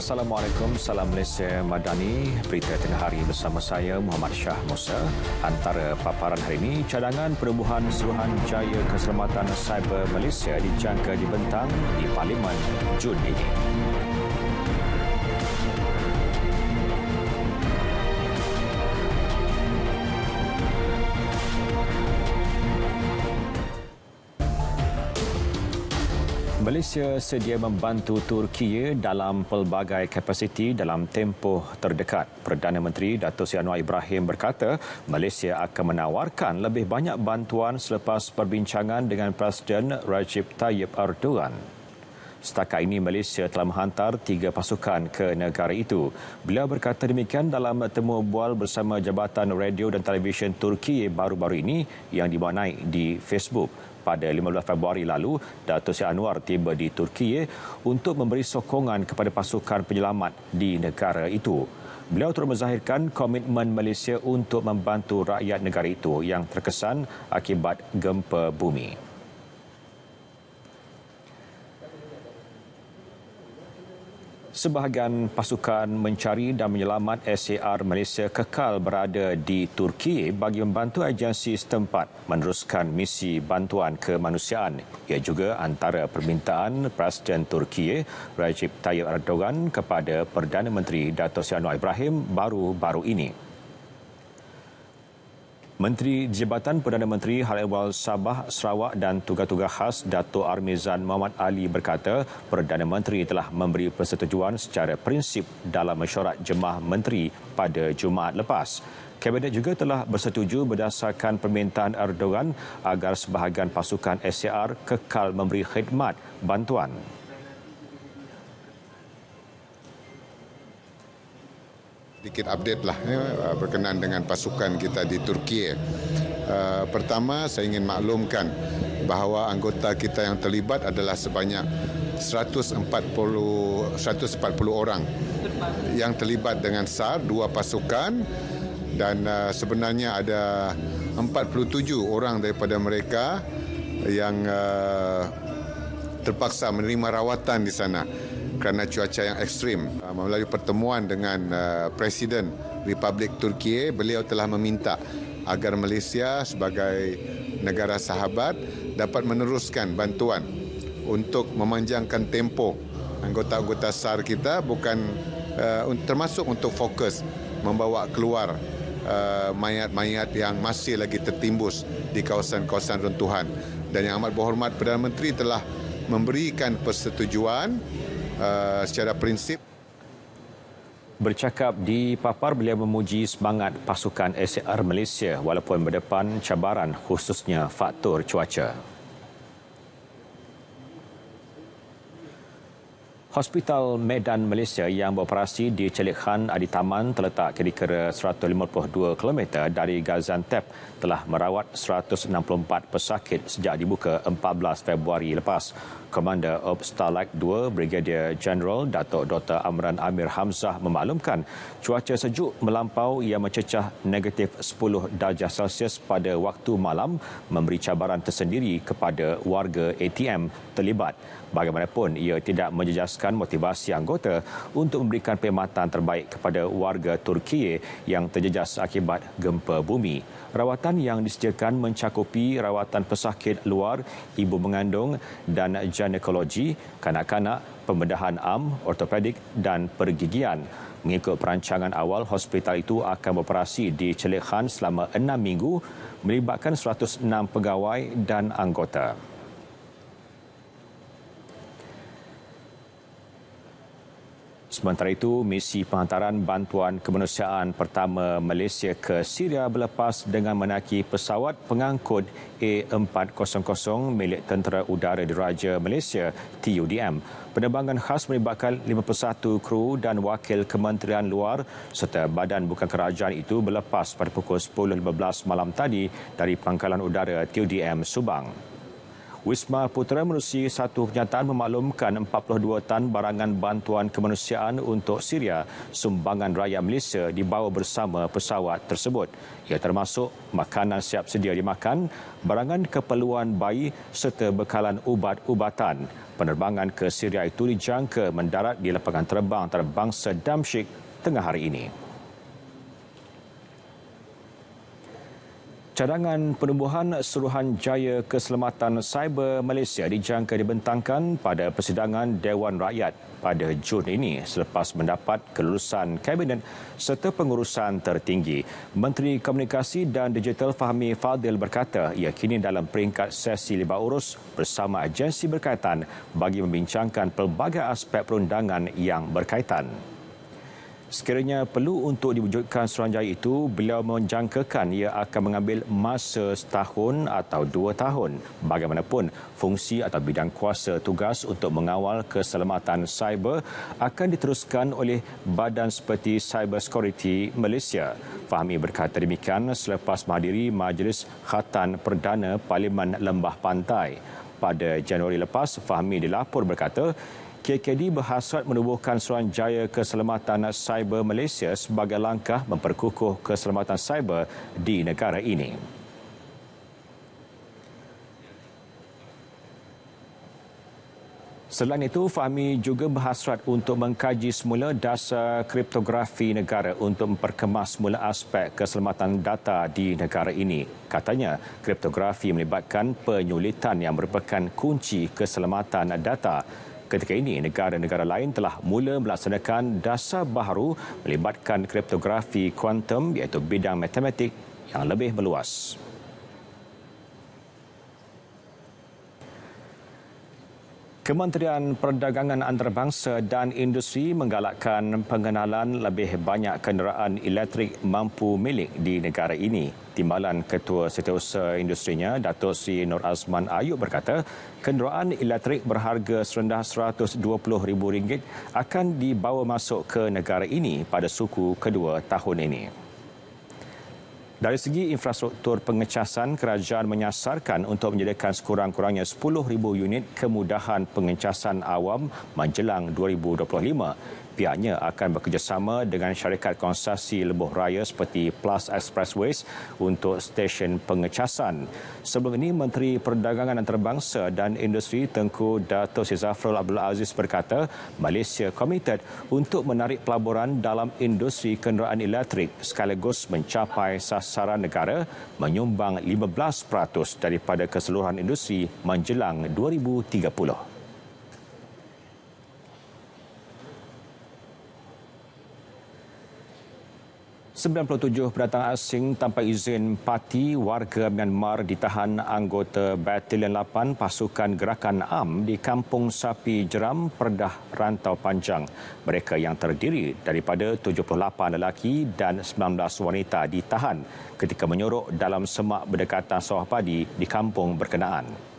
Assalamualaikum, salam Malaysia Madani. Berita tengah hari bersama saya Muhammad Shah Musa. Antara paparan hari ini, cadangan penubuhan Suruhanjaya Keselamatan Cyber Malaysia dijangka dibentang di Parlimen Jun ini. Malaysia sedia membantu Turki dalam pelbagai kapasiti dalam tempoh terdekat. Perdana Menteri Datuk Seri Anwar Ibrahim berkata Malaysia akan menawarkan lebih banyak bantuan selepas perbincangan dengan Presiden Recep Tayyip Erdogan. Setakat ini Malaysia telah menghantar 3 pasukan ke negara itu. Beliau berkata demikian dalam temu bual bersama Jabatan Radio dan Televisyen Turki baru-baru ini yang dimaknai di Facebook. Pada 15 Februari lalu, Datuk Seri Anwar tiba di Turki untuk memberi sokongan kepada pasukan penyelamat di negara itu. Beliau turut menzahirkan komitmen Malaysia untuk membantu rakyat negara itu yang terkesan akibat gempa bumi. Sebahagian pasukan mencari dan menyelamat SAR Malaysia kekal berada di Turki bagi membantu agensi setempat meneruskan misi bantuan kemanusiaan. Ia juga antara permintaan Presiden Turki Recep Tayyip Erdogan kepada Perdana Menteri Datuk Seri Anwar Ibrahim baru-baru ini. Menteri Jabatan Perdana Menteri Hal Ehwal Sabah, Sarawak dan Tugas-Tugas Khas Datuk Armizan Muhammad Ali berkata Perdana Menteri telah memberi persetujuan secara prinsip dalam mesyuarat Jemaah Menteri pada Jumaat lepas. Kabinet juga telah bersetuju berdasarkan permintaan Erdogan agar sebahagian pasukan SAR kekal memberi khidmat bantuan. Sedikit update lah berkenaan dengan pasukan kita di Turki. Pertama, saya ingin maklumkan bahawa anggota kita yang terlibat adalah sebanyak 140 orang yang terlibat dengan SAR, 2 pasukan dan sebenarnya ada 47 orang daripada mereka yang terpaksa menerima rawatan di sana kerana cuaca yang ekstrim. Melalui pertemuan dengan Presiden Republik Turki, beliau telah meminta agar Malaysia sebagai negara sahabat dapat meneruskan bantuan untuk memanjangkan tempoh anggota-anggota SAR kita, bukan termasuk untuk fokus membawa keluar mayat-mayat yang masih lagi tertimbus di kawasan-kawasan runtuhan. Dan yang amat berhormat Perdana Menteri telah memberikan persetujuan secara prinsip. Bercakap di papar, beliau memuji semangat pasukan SAR Malaysia walaupun berdepan cabaran khususnya faktor cuaca. Hospital Medan Malaysia yang beroperasi di Celik Khan Aditaman terletak kira-kira 152 km dari Gaziantep telah merawat 164 pesakit sejak dibuka 14 Februari lepas. Komander Ops Starlight 2 Brigadier General Datuk Dr. Amran Amir Hamzah memaklumkan cuaca sejuk melampau yang mencecah negatif 10 darjah Celsius pada waktu malam memberi cabaran tersendiri kepada warga ATM terlibat. Bagaimanapun, ia tidak menjejaskan motivasi anggota untuk memberikan perkhidmatan terbaik kepada warga Turki yang terjejas akibat gempa bumi. Rawatan yang disediakan mencakupi rawatan pesakit luar, ibu mengandung dan ginekologi, kanak-kanak, pembedahan ortopedik dan pergigian. Mengikut perancangan awal, hospital itu akan beroperasi di Celik Khan selama 6 minggu, melibatkan 106 pegawai dan anggota. Sementara itu, misi penghantaran bantuan kemanusiaan pertama Malaysia ke Syria berlepas dengan menaiki pesawat pengangkut A400 milik Tentera Udara Diraja Malaysia TUDM. Penerbangan khas melibatkan 51 kru dan wakil Kementerian Luar serta badan bukan kerajaan itu berlepas pada pukul 10.15 malam tadi dari Pangkalan Udara TUDM Subang. Wisma Putra menerusi satu kenyataan memaklumkan 42 tan barangan bantuan kemanusiaan untuk Syria sumbangan rakyat Malaysia dibawa bersama pesawat tersebut. Ia termasuk makanan siap sedia dimakan, barangan keperluan bayi serta bekalan ubat-ubatan. Penerbangan ke Syria itu dijangka mendarat di lapangan terbang antarabangsa Damsyik tengah hari ini. Cadangan penubuhan Suruhanjaya Keselamatan Cyber Malaysia dijangka dibentangkan pada persidangan Dewan Rakyat pada Jun ini selepas mendapat kelulusan Kabinet serta pengurusan tertinggi. Menteri Komunikasi dan Digital Fahmi Fadil berkata ia kini dalam peringkat sesi libat urus bersama agensi berkaitan bagi membincangkan pelbagai aspek perundangan yang berkaitan. Sekiranya perlu untuk diwujudkan Suruhanjaya itu, beliau menjangkakan ia akan mengambil masa setahun atau 2 tahun. Bagaimanapun, fungsi atau bidang kuasa tugas untuk mengawal keselamatan cyber akan diteruskan oleh badan seperti Cyber Security Malaysia. Fahmi berkata demikian selepas menghadiri Majlis Khatan Perdana Parlimen Lembah Pantai. Pada Januari lepas, Fahmi dilapor berkata, KKD berhasrat menubuhkan Suruhanjaya Keselamatan Cyber Malaysia sebagai langkah memperkukuh keselamatan cyber di negara ini. Selain itu, Fahmi juga berhasrat untuk mengkaji semula dasar kriptografi negara untuk memperkemas semula aspek keselamatan data di negara ini. Katanya, kriptografi melibatkan penyulitan yang merupakan kunci keselamatan data. Ketika ini, negara-negara lain telah mula melaksanakan dasar baharu melibatkan kriptografi kuantum iaitu bidang matematik yang lebih meluas. Kementerian Perdagangan Antarabangsa dan Industri menggalakkan pengenalan lebih banyak kenderaan elektrik mampu milik di negara ini. Timbalan Ketua Setiausaha Industrinya, Datuk Seri Nur Azman Ayub berkata, kenderaan elektrik berharga serendah RM120,000 akan dibawa masuk ke negara ini pada suku kedua tahun ini. Dari segi infrastruktur pengecasan, kerajaan menyasarkan untuk menyediakan sekurang-kurangnya 10,000 unit kemudahan pengecasan awam menjelang 2025. Pihaknya akan bekerjasama dengan syarikat konsesi lebuh raya seperti Plus Expressways untuk stesen pengecasan. Sebelum ini, Menteri Perdagangan Antarabangsa dan Industri Tengku Dato' Seri Zafrul Abdul Aziz berkata, Malaysia komited untuk menarik pelaburan dalam industri kenderaan elektrik sekaligus mencapai sasaran negara menyumbang 15% daripada keseluruhan industri menjelang 2030. 97 pendatang asing tanpa izin parti warga Myanmar ditahan anggota Batalion 8 Pasukan Gerakan AM di Kampung Sapi Jeram, Perdah Rantau Panjang. Mereka yang terdiri daripada 78 lelaki dan 19 wanita ditahan ketika menyorok dalam semak berdekatan sawah padi di kampung berkenaan.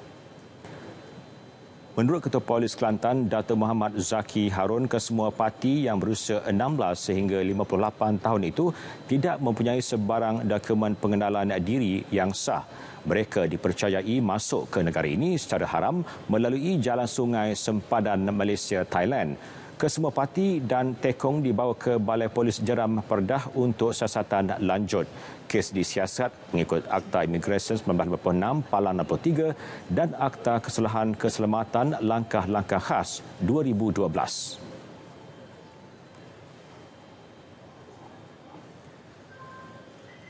Menurut Ketua Polis Kelantan, Datuk Muhammad Zaki Harun, kesemua parti yang berusia 16 sehingga 58 tahun itu tidak mempunyai sebarang dokumen pengenalan diri yang sah. Mereka dipercayai masuk ke negara ini secara haram melalui jalan sungai sempadan Malaysia, Thailand. Kesemua parti dan tekong dibawa ke Balai Polis Jeram Perdah untuk siasatan lanjut. Kes disiasat mengikut Akta Imigresen 1996 Palang 63 dan Akta Kesalahan Keselamatan Langkah-Langkah Khas 2012.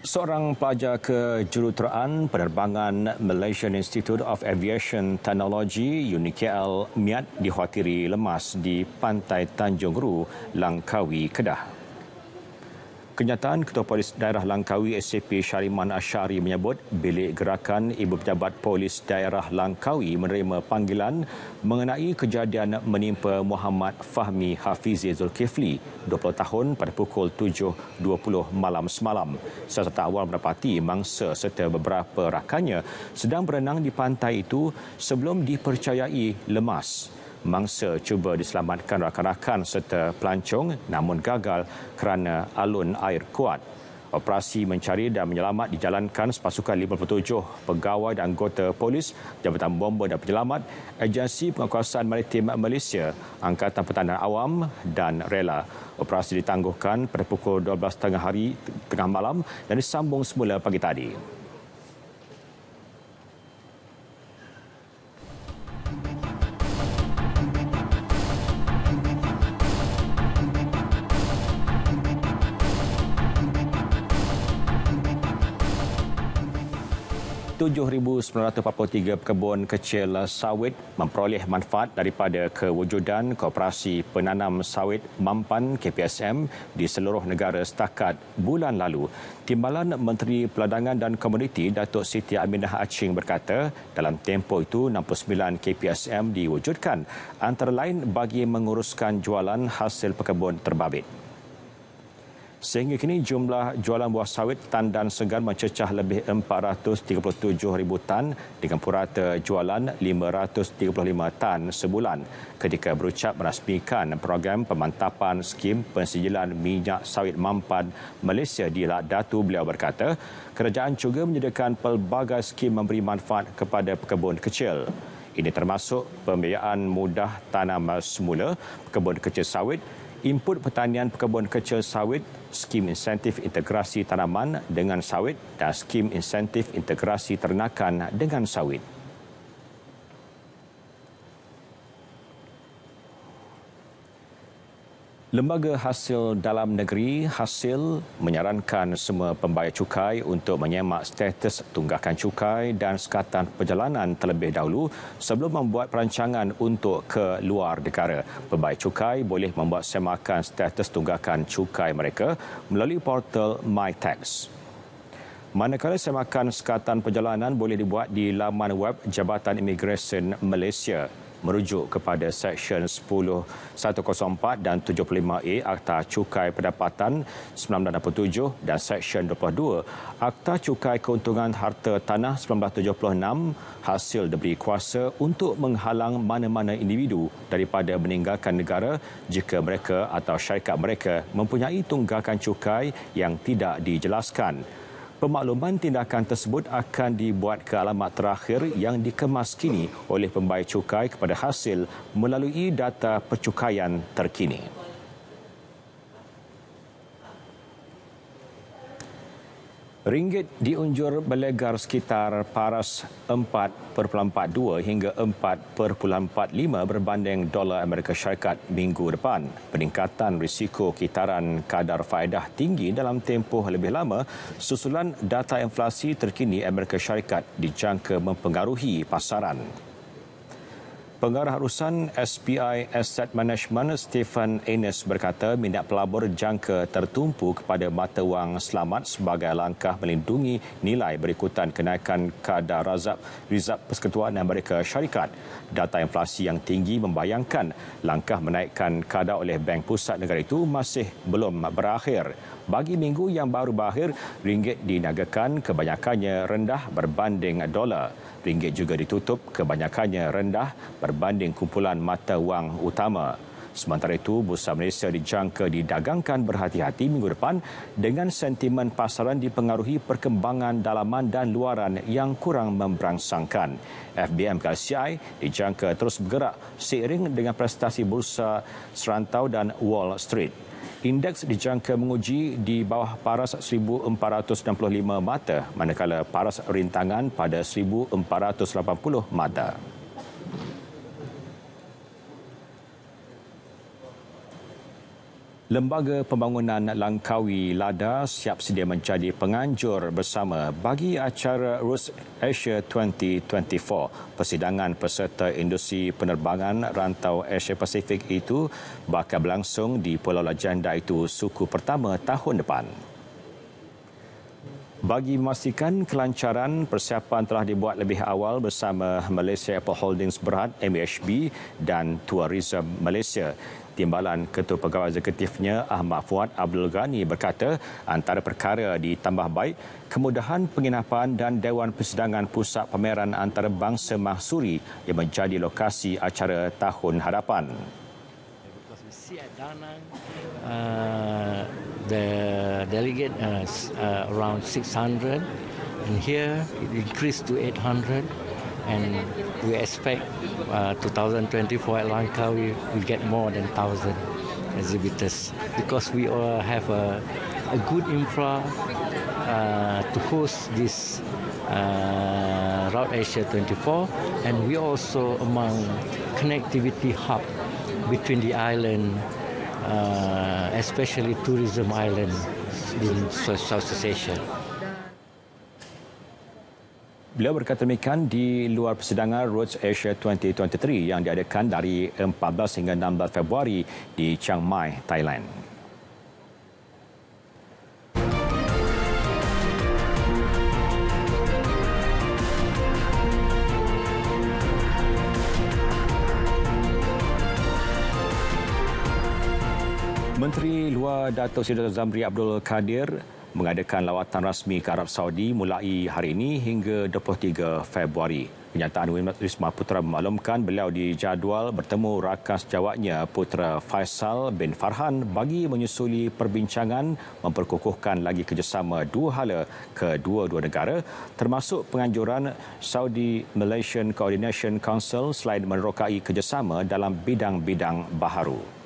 Seorang pelajar kejuruteraan penerbangan Malaysian Institute of Aviation Technology UNIKL MIAT dikhawatiri lemas di Pantai Tanjung Ru, Langkawi, Kedah. Kenyataan Ketua Polis Daerah Langkawi SCP Syariman Asyari menyebut Bilik Gerakan Ibu Pejabat Polis Daerah Langkawi menerima panggilan mengenai kejadian menimpa Muhammad Fahmi Hafizi Zulkifli, 20 tahun pada pukul 7.20 malam semalam. Siasatan awal mendapati mangsa serta beberapa rakannya sedang berenang di pantai itu sebelum dipercayai lemas. Mangsa cuba diselamatkan rakan-rakan serta pelancong namun gagal kerana alun air kuat. Operasi mencari dan menyelamat dijalankan sepasukan 57 pegawai dan anggota polis, Jabatan Bomba dan Penyelamat, Agensi Penguasaan Maritim Malaysia, Angkatan Pertahanan Awam dan Rela. Operasi ditangguhkan pada pukul 12.30 tengah malam dan disambung semula pagi tadi. 7,943 pekebun kecil sawit memperoleh manfaat daripada kewujudan Koperasi Penanam Sawit Mampan KPSM di seluruh negara setakat bulan lalu. Timbalan Menteri Peladangan dan Komuniti Datuk Siti Aminah Aching berkata, dalam tempoh itu 69 KPSM diwujudkan, antara lain bagi menguruskan jualan hasil pekebun terbabit. Sehingga kini jumlah jualan buah sawit tandan segar mencecah lebih 437,000 tan dengan purata jualan 535 tan sebulan. Ketika berucap merasmikan program pemantapan skim pensijilan minyak sawit Mampan Malaysia di Lat Datu, beliau berkata, kerajaan juga menyediakan pelbagai skim memberi manfaat kepada pekebun kecil. Ini termasuk pembiayaan mudah tanam semula, pekebun kecil sawit, input pertanian pekebun kecil sawit, skim insentif integrasi tanaman dengan sawit dan skim insentif integrasi ternakan dengan sawit. Lembaga Hasil Dalam Negeri Hasil menyarankan semua pembayar cukai untuk menyemak status tunggakan cukai dan sekatan perjalanan terlebih dahulu sebelum membuat perancangan untuk ke luar negara. Pembayar cukai boleh membuat semakan status tunggakan cukai mereka melalui portal MyTax. Manakala semakan sekatan perjalanan boleh dibuat di laman web Jabatan Imigresen Malaysia, merujuk kepada Seksyen 104 dan 75A Akta Cukai Pendapatan 1967 dan Seksyen 22 Akta Cukai Keuntungan Harta Tanah 1976 hasil diberi kuasa untuk menghalang mana-mana individu daripada meninggalkan negara jika mereka atau syarikat mereka mempunyai tunggakan cukai yang tidak dijelaskan. Pemakluman tindakan tersebut akan dibuat ke alamat terakhir yang dikemas kini oleh pembayar cukai kepada hasil melalui data percukaian terkini. Ringgit diunjur berlegar sekitar paras 4.42 hingga 4.45 berbanding dolar Amerika Syarikat minggu depan. Peningkatan risiko kitaran kadar faedah tinggi dalam tempoh lebih lama susulan data inflasi terkini Amerika Syarikat dijangka mempengaruhi pasaran. Pengarah urusan SPI Asset Management Stephen Enes berkata minat pelabur jangka tertumpu kepada mata wang selamat sebagai langkah melindungi nilai berikutan kenaikan kadar Rizab Persekutuan Amerika Syarikat. Data inflasi yang tinggi membayangkan langkah menaikkan kadar oleh Bank Pusat negara itu masih belum berakhir. Bagi minggu yang baru berakhir, ringgit diniagakan kebanyakannya rendah berbanding dolar. Ringgit juga ditutup kebanyakannya rendah berbanding kumpulan mata wang utama. Sementara itu, Bursa Malaysia dijangka didagangkan berhati-hati minggu depan dengan sentimen pasaran dipengaruhi perkembangan dalaman dan luaran yang kurang memberangsangkan. FBM KCI dijangka terus bergerak seiring dengan prestasi Bursa Serantau dan Wall Street. Indeks dijangka menguji di bawah paras 1,465 mata, manakala paras rintangan pada 1,480 mata. Lembaga Pembangunan Langkawi LADA siap sedia menjadi penganjur bersama bagi acara Roots Asia 2024. Persidangan peserta industri penerbangan rantau Asia Pasifik itu bakal berlangsung di Pulau Legenda itu suku pertama tahun depan. Bagi memastikan kelancaran, persiapan telah dibuat lebih awal bersama Malaysia Airport Holdings Berhad MAHB dan Tourism Malaysia. Timbalan Ketua Pegawai Eksekutifnya Ahmad Fuad Abdul Ghani berkata antara perkara ditambah baik kemudahan penginapan dan Dewan Persidangan Pusat Pameran Antarabangsa Mahsuri yang menjadi lokasi acara tahun hadapan. the delegate around 600, and here it increased to 800, and we expect 2024 at Langkawi we get more than 1,000 exhibitors because we all have a good infra to host this Route Asia 24, and we also among connectivity hub between the island, especially tourism island in Southeast Asia. Beliau berkata demikian di luar persidangan Route Asia 2023 yang diadakan dari 14 hingga 16 Februari di Chiang Mai, Thailand. Menteri Luar Datuk Seri Dr. Zamri Abdul Kadir mengadakan lawatan rasmi ke Arab Saudi mulai hari ini hingga 23 Februari. Kenyataan Wisma Putra memaklumkan beliau dijadual bertemu rakan sejawatnya Putera Faisal bin Farhan bagi menyusuli perbincangan memperkukuhkan lagi kerjasama dua hala kedua-dua negara termasuk penganjuran Saudi Malaysian Coordination Council selain menerokai kerjasama dalam bidang-bidang baharu.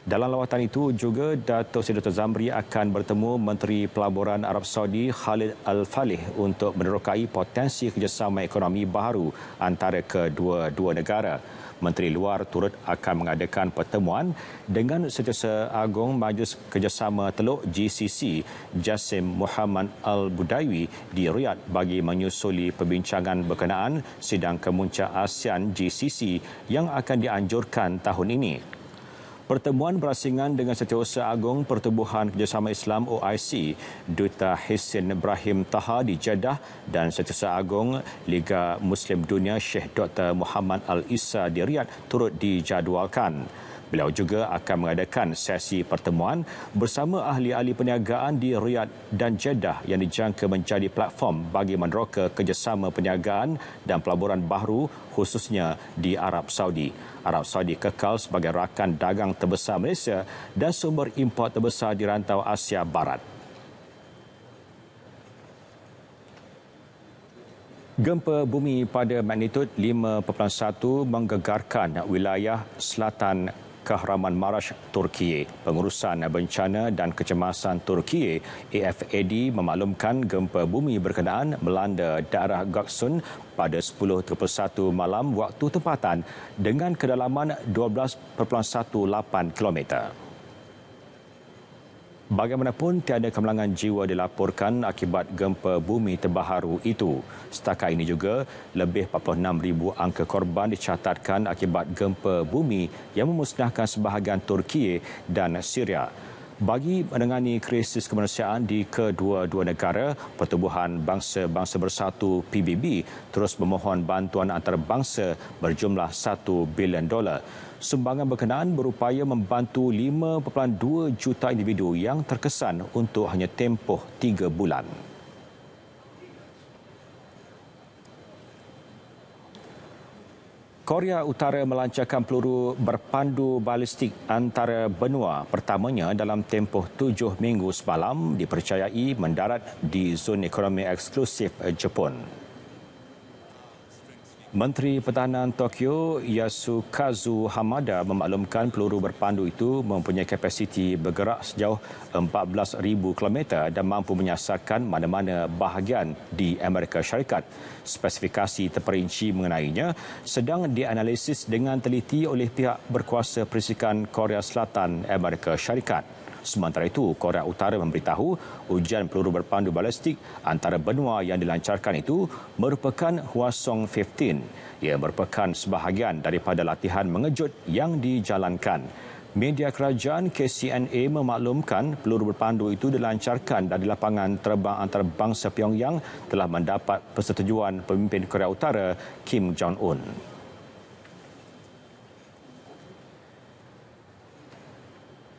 Dalam lawatan itu juga Datuk Seri Dr. Zamri akan bertemu Menteri Pelaburan Arab Saudi Khalid Al-Falih untuk menerokai potensi kerjasama ekonomi baharu antara kedua-dua negara. Menteri Luar turut akan mengadakan pertemuan dengan Setiausaha Agung Majlis Kerjasama Teluk GCC Jassim Muhammad Al-Budaiwi di Riyadh bagi menyusuli perbincangan berkenaan sidang kemuncak ASEAN GCC yang akan dianjurkan tahun ini. Pertemuan berasingan dengan Setiausaha Agung Pertubuhan Kerjasama Islam OIC, Duta Hissin Ibrahim Taha di Jeddah dan Setiausaha Agung Liga Muslim Dunia Syekh Dr. Muhammad Al-Isa di Riyadh turut dijadualkan. Beliau juga akan mengadakan sesi pertemuan bersama ahli-ahli perniagaan di Riyadh dan Jeddah yang dijangka menjadi platform bagi meneroka kerjasama perniagaan dan pelaburan baharu khususnya di Arab Saudi. Arab Saudi kekal sebagai rakan dagang terbesar Malaysia dan sumber import terbesar di rantau Asia Barat. Gempa bumi pada magnitud 5.1 menggegarkan wilayah selatan Kahramanmaraş, Turkiye. Pengurusan Bencana dan Kecemasan Turkiye AFAD memaklumkan gempa bumi berkenaan melanda daerah Göksun pada 10.1 malam waktu tempatan dengan kedalaman 12.18 km. Bagaimanapun, tiada kemalangan jiwa dilaporkan akibat gempa bumi terbaru itu. Setakat ini juga, lebih 46,000 angka korban dicatatkan akibat gempa bumi yang memusnahkan sebahagian Turkiye dan Syria. Bagi menangani krisis kemanusiaan di kedua-dua negara, Pertubuhan Bangsa-Bangsa Bersatu PBB terus memohon bantuan antarabangsa berjumlah $1 bilion. Sumbangan berkenaan berupaya membantu 5.2 juta individu yang terkesan untuk hanya tempoh 3 bulan. Korea Utara melancarkan peluru berpandu balistik antara benua pertamanya dalam tempoh 7 minggu semalam dipercayai mendarat di zon ekonomi eksklusif Jepun. Menteri Pertahanan Tokyo Yasukazu Hamada memaklumkan peluru berpandu itu mempunyai kapasiti bergerak sejauh 14,000 km dan mampu menyasarkan mana-mana bahagian di Amerika Syarikat. Spesifikasi terperinci mengenainya sedang dianalisis dengan teliti oleh pihak berkuasa perisikan Korea Selatan Amerika Syarikat. Sementara itu, Korea Utara memberitahu ujian peluru berpandu balistik antara benua yang dilancarkan itu merupakan Hwasong-15. Ia merupakan sebahagian daripada latihan mengejut yang dijalankan. Media kerajaan KCNA memaklumkan peluru berpandu itu dilancarkan dari lapangan terbang antarabangsa Pyongyang telah mendapat persetujuan pemimpin Korea Utara Kim Jong-un.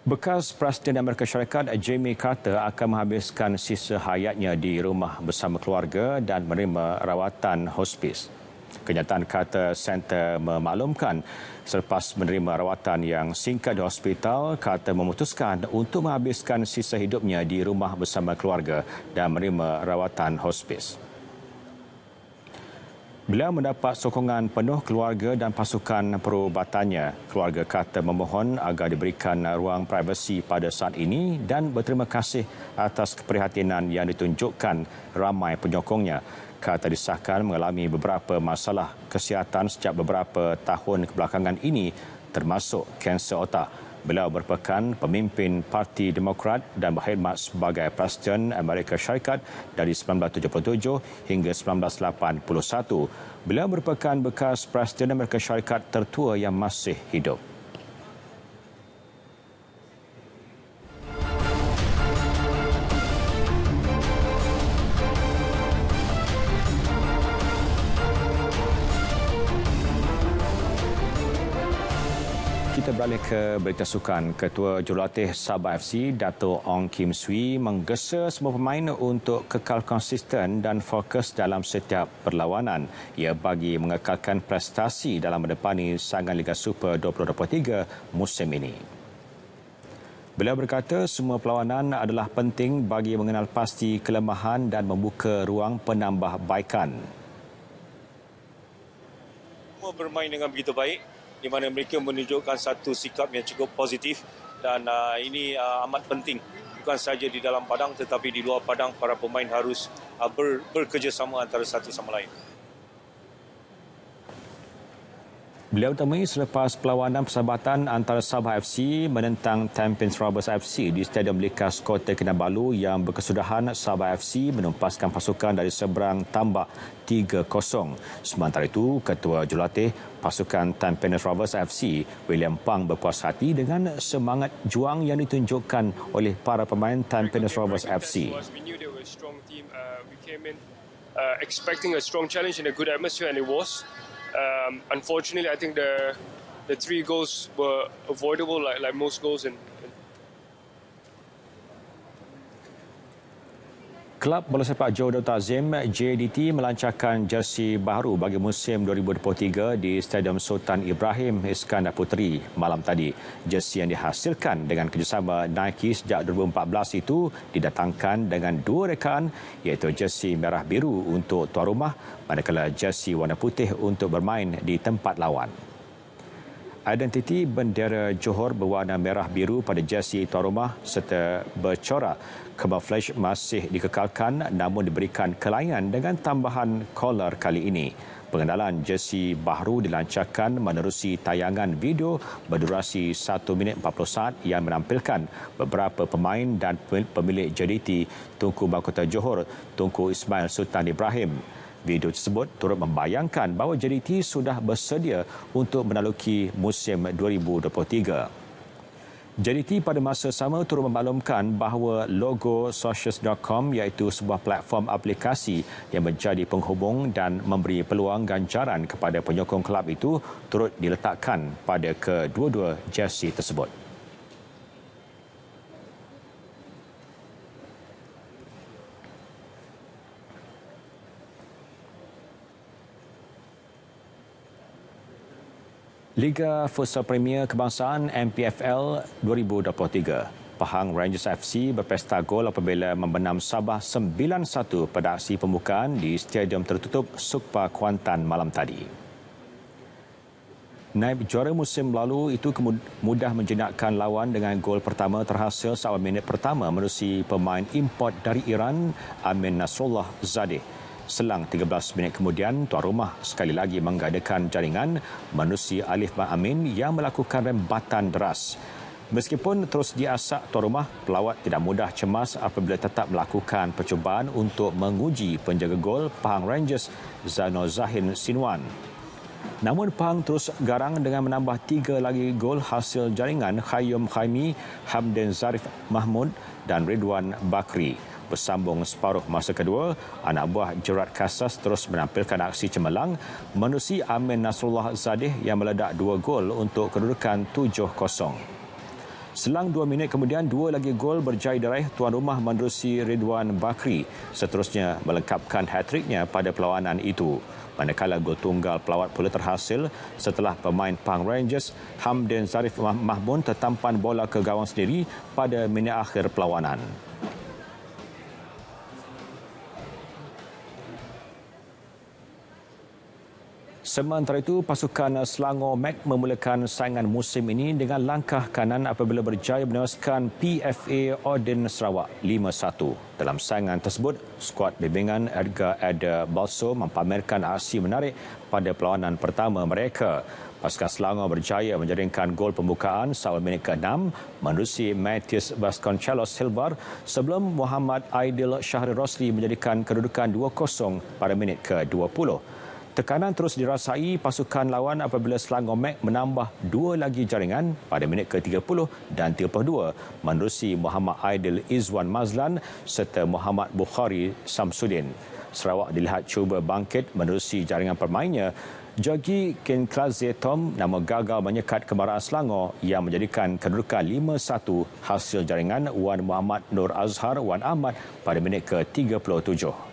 Bekas Presiden Amerika Syarikat Jimmy Carter akan menghabiskan sisa hayatnya di rumah bersama keluarga dan menerima rawatan hospis. Kenyataan Carter Center memaklumkan selepas menerima rawatan yang singkat di hospital, Carter memutuskan untuk menghabiskan sisa hidupnya di rumah bersama keluarga dan menerima rawatan hospis. Beliau mendapat sokongan penuh keluarga dan pasukan perubatannya. Keluarga Carter memohon agar diberikan ruang privasi pada saat ini dan berterima kasih atas keprihatinan yang ditunjukkan ramai penyokongnya. Carter disahkan mengalami beberapa masalah kesihatan sejak beberapa tahun kebelakangan ini, termasuk kanser otak. Beliau merupakan pemimpin Parti Demokrat dan berkhidmat sebagai Presiden Amerika Syarikat dari 1977 hingga 1981. Beliau merupakan bekas Presiden Amerika Syarikat tertua yang masih hidup. Kita beralih ke berita sukan. Ketua Jurulatih Sabah FC, Dato' Ong Kim Swee menggesa semua pemain untuk kekal konsisten dan fokus dalam setiap perlawanan. Ia bagi mengekalkan prestasi dalam mendepani saingan Liga Super 2023 musim ini. Beliau berkata semua perlawanan adalah penting bagi mengenal pasti kelemahan dan membuka ruang penambahbaikan. Semua bermain dengan begitu baik, di mana mereka menunjukkan satu sikap yang cukup positif dan ini amat penting bukan sahaja di dalam padang tetapi di luar padang para pemain harus bekerjasama antara satu sama lain. Beliau temui selepas perlawanan persahabatan antara Sabah FC menentang Tampines Rovers FC di Stadium Likas Kota Kinabalu yang berkesudahan Sabah FC menumpaskan pasukan dari seberang tambak 3-0. Sementara itu, Ketua Jurulatih pasukan Tampines Rovers FC, William Pang berpuas hati dengan semangat juang yang ditunjukkan oleh para pemain Tampines Rovers FC. Expecting a strong challenge in a good atmosphere, and it was. Unfortunately, I think the 3 goals were avoidable, like most goals. Kelab bola sepak Johor Darul Ta'zim JDT melancarkan jersey baru bagi musim 2023 di Stadium Sultan Ibrahim Iskandar Puteri malam tadi. Jersey yang dihasilkan dengan kerjasama Nike sejak 2014 itu didatangkan dengan 2 rekaan, iaitu jersey merah biru untuk tuan rumah manakala jersey warna putih untuk bermain di tempat lawan. Identiti bendera Johor berwarna merah biru pada jersey tuan rumah serta bercorak camouflage masih dikekalkan namun diberikan kelainan dengan tambahan collar kali ini. Pengenalan jersey baru dilancarkan menerusi tayangan video berdurasi 1 minit 40 saat yang menampilkan beberapa pemain dan pemilik JDT Tunku Mahkota Johor, Tunku Ismail Sultan Ibrahim. Video tersebut turut membayangkan bahawa JDT sudah bersedia untuk menaluki musim 2023. JDT pada masa sama turut memaklumkan bahawa logo Socials.com iaitu sebuah platform aplikasi yang menjadi penghubung dan memberi peluang ganjaran kepada penyokong kelab itu turut diletakkan pada kedua-dua jersey tersebut. Liga Futsal Premier Kebangsaan MPFL 2023. Pahang Rangers FC berpesta gol apabila membenam Sabah 9-1 pada aksi pembukaan di Stadium Tertutup Sukpa Kuantan malam tadi. Naib juara musim lalu itu mudah menjenakkan lawan dengan gol pertama terhasil seawal minit pertama menerusi pemain import dari Iran, Amin Nasrullah Zadeh. Selang 13 minit kemudian, tuan rumah sekali lagi menggadakan jaringan menerusi Alif Amin yang melakukan rembatan deras. Meskipun terus diasak tuan rumah, pelawat tidak mudah cemas apabila tetap melakukan percubaan untuk menguji penjaga gol Pahang Rangers Zainul Zahin Sinwan. Namun Pahang terus garang dengan menambah 3 lagi gol hasil jaringan Khayyum Khaimi, Hamdan Zarif Mahmud dan Ridwan Bakri. Bersambung separuh masa kedua, anak buah Gerard Casas terus menampilkan aksi cemerlang menerusi Amin Nasrullah Zadeh yang meledak 2 gol untuk kedudukan 7-0. Selang 2 minit kemudian, 2 lagi gol berjaya diraih tuan rumah menerusi Ridwan Bakri, seterusnya melengkapkan hat-tricknya pada perlawanan itu. Manakala gol tunggal pelawat pula terhasil setelah pemain Pang Rangers Hamdin Zarif Mahmun tertampan bola ke gawang sendiri pada minit akhir perlawanan. Sementara itu, pasukan Selangor Mac memulakan saingan musim ini dengan langkah kanan apabila berjaya menewaskan PFA Odin Sarawak 5-1. Dalam saingan tersebut, skuad bimbingan Edgar Eder Balso mempamerkan aksi menarik pada perlawanan pertama mereka. Pasukan Selangor berjaya menjaringkan gol pembukaan seawal minit ke-6 menerusi Matheus Vasconcelos Silva sebelum Muhammad Aidil Syahri Rosli menjadikan kedudukan 2-0 pada minit ke-20. Tekanan terus dirasai pasukan lawan apabila Selangor Mac menambah 2 lagi jaringan pada minit ke-30 dan 32 menerusi Muhammad Aidil Izwan Mazlan serta Muhammad Bukhari Samsudin. Sarawak dilihat cuba bangkit menerusi jaringan pemainnya. Jogi Kinklaze Tom namun gagal menyekat kemarahan Selangor yang menjadikan kedudukan 5-1 hasil jaringan Wan Muhammad Nur Azhar Wan Ahmad pada minit ke-37.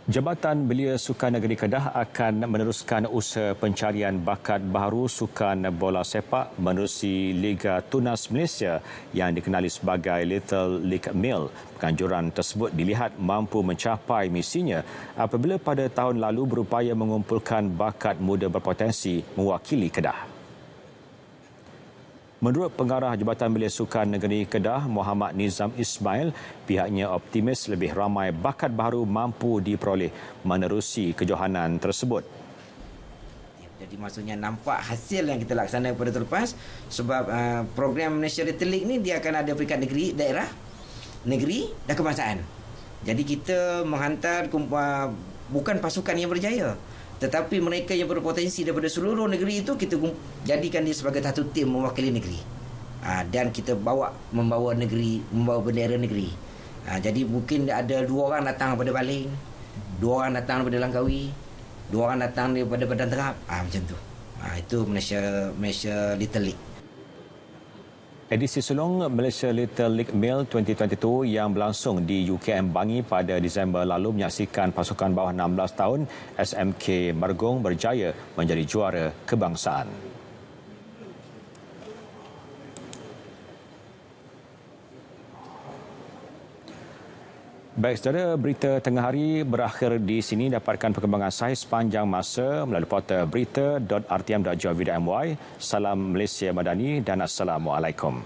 Jabatan Belia Sukan Negeri Kedah akan meneruskan usaha pencarian bakat baharu sukan bola sepak menerusi Liga Tunas Malaysia yang dikenali sebagai Little League Male. Penganjuran tersebut dilihat mampu mencapai misinya apabila pada tahun lalu berupaya mengumpulkan bakat muda berpotensi mewakili Kedah. Menurut Pengarah Jabatan Belia Sukan Negeri Kedah, Muhammad Nizam Ismail, pihaknya optimis lebih ramai bakat baharu mampu diperoleh menerusi kejohanan tersebut. Jadi maksudnya nampak hasil yang kita laksanakan pada terlepas sebab program Malaysia Little League ni dia akan ada peringkat negeri, daerah, negeri dan kebangsaan. Jadi kita menghantar bukan pasukan yang berjaya, tetapi mereka yang berpotensi daripada seluruh negeri itu kita jadikan dia sebagai satu tim mewakili negeri. Dan kita membawa negeri, membawa bendera negeri. Jadi mungkin ada 2 orang datang daripada Baling, 2 orang datang daripada Langkawi, 2 orang datang daripada Badan Terap. Macam tu. Itu Malaysia Little League. Edisi sulung Malaysia Little League Male 2022 yang berlangsung di UKM Bangi pada Disember lalu menyaksikan pasukan bawah 16 tahun SMK Mergong berjaya menjadi juara kebangsaan. Baik, saudara, berita tengah hari berakhir di sini. Dapatkan perkembangan sahih sepanjang masa melalui portal berita.rtm.gov.my. Salam Malaysia Madani dan Assalamualaikum.